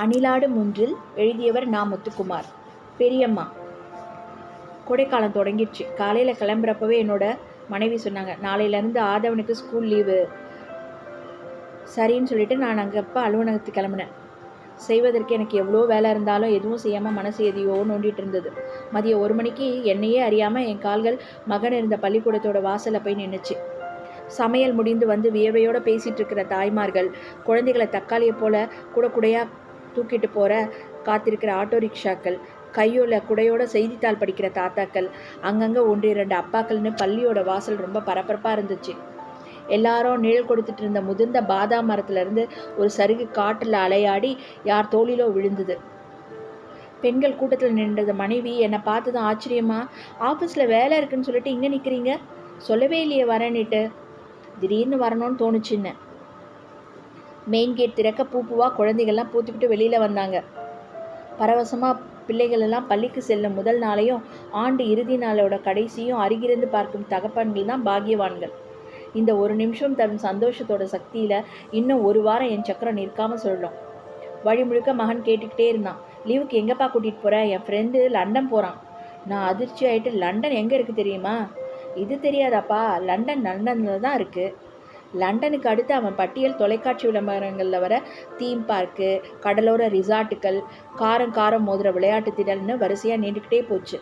அணிலாடு முன்றில் எழுதியவர் நா. முத்துக்குமார். பெரியம்மா. கோடைக்காலம் தொடங்கிடுச்சு. காலையில் கிளம்புறப்பவே என்னோட மனைவி சொன்னாங்க, நாளையிலேருந்து ஆதவனுக்கு ஸ்கூல் லீவு. சரின்னு சொல்லிட்டு நான் அங்கப்போ அலுவலகத்துக்கு கிளம்புனேன். செய்வதற்கு எனக்கு எவ்வளோ வேலை இருந்தாலும் எதுவும் செய்யாமல் மனசு எதையோ நோண்டிட்டு இருந்தது. மதியம் 1 மணிக்கு என்னையே அறியாமல் என் கால்கள் மகன் இருந்த பள்ளிக்கூடத்தோட வாசலில் போய் நின்றுச்சு. சமையல் முடிந்து வந்து வியர்வையோடு பேசிகிட்டு இருக்கிற தாய்மார்கள், குழந்தைகளை தக்காளியை போல் குடையாக தூக்கிட்டு போகிற காத்திருக்கிற ஆட்டோ ரிக்ஷாக்கள், கையோட குடையோட செய்தித்தாள் படிக்கிற தாத்தாக்கள், அங்கங்கே 1-2 அப்பாக்கள்னு பள்ளியோட வாசல் ரொம்ப பரபரப்பாக இருந்துச்சு. எல்லாரும் நிழல் கொடுத்துட்டு இருந்த முதிர்ந்த பாதாம் மரத்துலேருந்து ஒரு சருகு காற்றில் அலையாடி யார் தோளிலோ விழுந்தது. பெண்கள் கூட்டத்தில் நின்றது மனைவி என்னை பார்த்ததும் ஆச்சரியமா, ஆஃபீஸில் வேலை இருக்குன்னு சொல்லிட்டு இங்கே நிற்கிறீங்க, சொல்லவே இல்லையே வரேன்னுட்டு. திடீர்னு வரணும்னு தோணுச்சுன்னு. மெயின் கேட் திறக்க பூவாக குழந்தைகள்லாம் பூத்துக்கிட்டு வெளியில் வந்தாங்க. பரவசமாக பிள்ளைகளெல்லாம் பள்ளிக்கு செல்லும் முதல் நாளையும் ஆண்டு இறுதி நாளோட கடைசியும் அருகிருந்து பார்க்கும் தகப்பன்கள் தான் பாக்கியவான்கள். இந்த ஒரு நிமிஷம் தரும் சந்தோஷத்தோட சக்தியில் இன்னும் 1 வாரம் என் சக்கரம் நிற்காமல் சொல்லணும். வழி முழுக்க மகன் கேட்டுக்கிட்டே இருந்தான், லீவுக்கு எங்கேப்பா கூட்டிகிட்டு போகிறேன்? என் ஃப்ரெண்டு லண்டன் போகிறான். நான் அதிர்ச்சி ஆகிட்டு, லண்டன் எங்கே இருக்குது தெரியுமா? இது தெரியாதாப்பா, லண்டனில் தான் இருக்குது. லண்டனுக்கு அடுத்து அவன் பட்டியல் தொலைக்காட்சி விளம்பரங்களில் வர தீம் பார்க்கு, கடலோர ரிசார்ட்டுகள், காரம் மோதுகிற விளையாட்டு திடல்னு வரிசையாக நீண்டுக்கிட்டே போச்சு.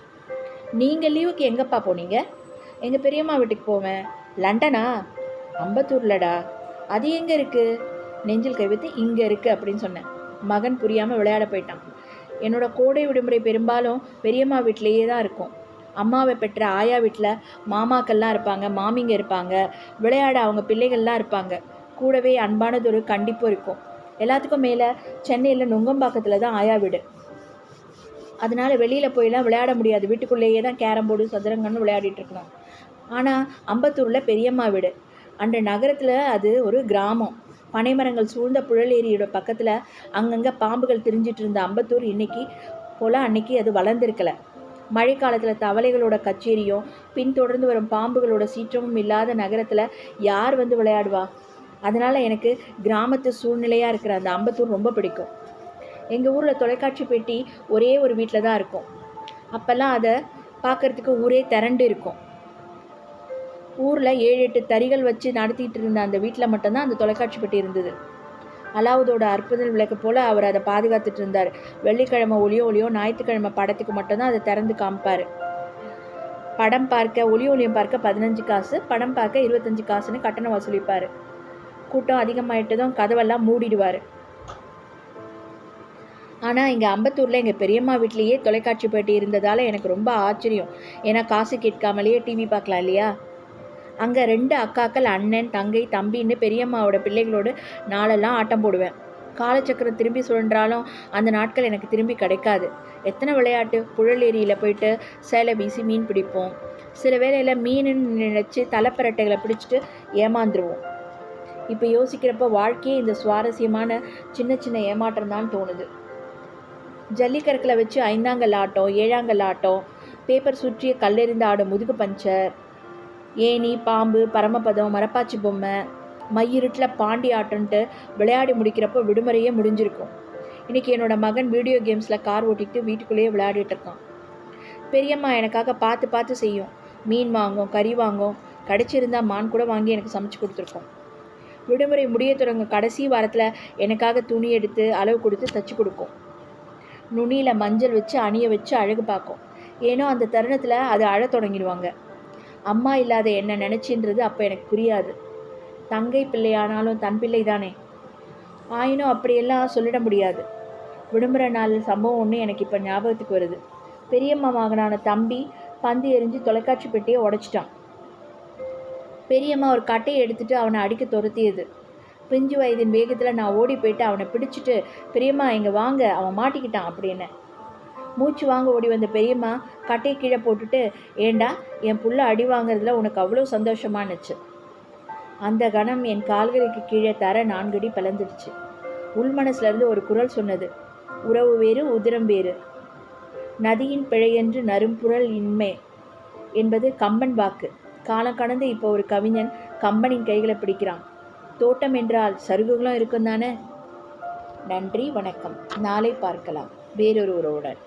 நீங்கள் லீவுக்கு எங்கேப்பா போனீங்க? எங்கள் பெரியம்மா வீட்டுக்கு போவேன். லண்டனா? அம்பத்தூர்லடா. அது எங்கே இருக்குது? நெஞ்சில் கைவித்து இங்கே இருக்குது அப்படின்னு சொன்னேன். மகன் புரியாமல் விளையாட போயிட்டான். என்னோட கோடை விடுமுறை பெரும்பாலும் பெரியம்மா வீட்டிலேயே தான் இருக்கும். அம்மாவை பெற்ற ஆயா வீட்டில் மாமாக்கள்லாம் இருப்பாங்க, மாமிங்க இருப்பாங்க, விளையாட அவங்க பிள்ளைகள்லாம் இருப்பாங்க. கூடவே அன்பானதொரு கண்டிப்பும் இருக்கும். எல்லாத்துக்கும் மேலே சென்னையில் நுங்கம்பாக்கத்தில் தான் ஆயா வீடு. அதனால் வெளியில் போயெல்லாம் விளையாட முடியாது. வீட்டுக்குள்ளேயே தான் கேரம் போர்டு, சதுரங்கன்னு விளையாடிட்டு இருக்கணும். ஆனால் அம்பத்தூரில் பெரியம்மா வீடு. அன்று நகரத்தில் அது ஒரு கிராமம். பனைமரங்கள் சூழ்ந்த புழலேரியோட பக்கத்தில் அங்கங்கே பாம்புகள் திரிஞ்சிட்டு இருந்த அம்பத்தூர் இன்னைக்கு போல் அன்னைக்கு அது வளர்ந்துருக்கலை. மழை காலத்தில் தவளைகளோட கச்சேரியும் பின்தொடர்ந்து வரும் பாம்புகளோட சீற்றமும் இல்லாத நகரத்தில் யார் வந்து விளையாடுவா? அதனால் எனக்கு கிராமத்து சூழ்நிலையாக இருக்கிற அந்த அம்பத்தூர் ரொம்ப பிடிக்கும். எங்கள் ஊரில் தொலைக்காட்சி பெட்டி ஒரே ஒரு வீட்டில் தான் இருக்கும். அப்போல்லாம் அதை பார்க்குறதுக்கு ஊரே திரண்டு இருக்கும். ஊரில் 7-8 தறிகள் வச்சு நடத்திட்டு இருந்த அந்த வீட்டில் மட்டும்தான் அந்த தொலைக்காட்சி பெட்டி இருந்தது. அலாவுதோட அற்புத விளக்கு போல் அவர் அதை பாதுகாத்துட்டு இருந்தார். வெள்ளிக்கிழமை ஒளியோ ஞாயிற்றுக்கிழமை படத்துக்கு மட்டும்தான் அதை திறந்து காமிப்பார். படம் பார்க்க ஒளியும் பார்க்க 15 காசு, படம் பார்க்க 25 காசுன்னு கட்டணம் வசூலிப்பார். கூட்டம் அதிகமாயிட்டதும் கதவெல்லாம் மூடிடுவார். ஆனால் இங்கே அம்பத்தூரில் எங்கள் பெரியம்மா வீட்லேயே தொலைக்காட்சி பெட்டி இருந்ததால் எனக்கு ரொம்ப ஆச்சரியம். ஏன்னா காசு கேட்காமலேயே டிவி பார்க்கலாம் இல்லையா? அங்கே 2 அக்காக்கள், அண்ணன், தங்கை, தம்பின்னு பெரியம்மாவோட பிள்ளைகளோடு நாளெல்லாம் ஆட்டம் போடுவேன். காலச்சக்கரம் திரும்பி சுழன்றாலும் அந்த நாட்கள் எனக்கு திரும்பி கிடைக்காது. எத்தனை விளையாட்டு! புழலேரியில் போயிட்டு சேலை வீசி மீன் பிடிப்போம். சில வேளையில் மீனுன்னு நினச்சி தலைப்பரட்டைகளை பிடிச்சிட்டு ஏமாந்துருவோம். இப்போ யோசிக்கிறப்ப வாழ்க்கையே இந்த சுவாரஸ்யமான சின்ன ஏமாற்றம் தான் தோணுது. ஜல்லிக்கற்களை வச்சு 5ஆங்கல் ஆட்டம், 7ஆங்கல் ஆட்டம், பேப்பர் சுற்றிய கல்லெறிந்து ஆடும் முதுகு பஞ்சர், ஏணி, பாம்பு, பரமபதம், மரப்பாச்சி பொம்மை, மையிருட்டில் பாண்டி ஆட்டன்ட்டு விளையாடி முடிக்கிறப்போ விடுமுறையே முடிஞ்சிருக்கும். இன்றைக்கி என்னோடய மகன் வீடியோ கேம்ஸில் கார் ஓட்டிகிட்டு வீட்டுக்குள்ளேயே விளையாடிட்டு இருக்கான். பெரியம்மா எனக்காக பார்த்து செய்யும். மீன் வாங்கும், கறி வாங்கும், கிடச்சிருந்தால் மான் கூட வாங்கி எனக்கு சமைச்சு கொடுத்துருக்கோம். விடுமுறை முடிய தொடங்க கடைசி வாரத்தில் எனக்காக துணி எடுத்து அளவு கொடுத்து தச்சு கொடுக்கும். நுனியில் மஞ்சள் வச்சு அணிய வச்சு அழகு பார்க்கும். ஏன்னோ அந்த தருணத்தில் அது அழ தொடங்கிடுவாங்க. அம்மா இல்லாத என்ன நினச்சின்றது அப்போ எனக்கு புரியாது. தங்கை பிள்ளையானாலும் தன் பிள்ளை தானே. ஆயினும் அப்படியெல்லாம் சொல்லிட முடியாது. விடுமுறை நாள் சம்பவம் ஒன்று எனக்கு இப்போ ஞாபகத்துக்கு வருது. பெரியம்மா மகனான தம்பி பந்து எரிஞ்சு தொலைக்காட்சி பெட்டியை உடைச்சிட்டான். பெரியம்மா ஒரு கட்டையை எடுத்துகிட்டு அவனை அடிக்க துரத்தியது. பிஞ்சு வயதின் வேகத்தில் நான் ஓடி போயிட்டு அவனை பிடிச்சிட்டு, பெரியம்மா இங்கே வாங்க, அவன் மாட்டிக்கிட்டான் அப்படின்னு. மூச்சு வாங்க ஓடி வந்த பெரியம்மா கட்டையை கீழே போட்டுட்டு, ஏண்டா என் புள்ள அடி வாங்கிறதுல உனக்கு அவ்வளோ சந்தோஷமானுச்சு. அந்த கணம் என் கால்களுக்கு கீழே தர 4 அடி பிளந்துடுச்சு. உள்மனசுலேருந்து ஒரு குரல் சொன்னது, உறவு வேறு, உதிரம் வேறு. நதியின் பிழையென்று நறும்புரல் இன்மை என்பது கம்பன் வாக்கு. காலம் கடந்து இப்போ ஒரு கவிஞன் கம்பனின் கைகளை பிடிக்கிறான். தோட்டம் என்றால் சருகுகளும் இருக்கும் தானே. நன்றி, வணக்கம். நாளை பார்க்கலாம் வேறொரு உறவுடன்.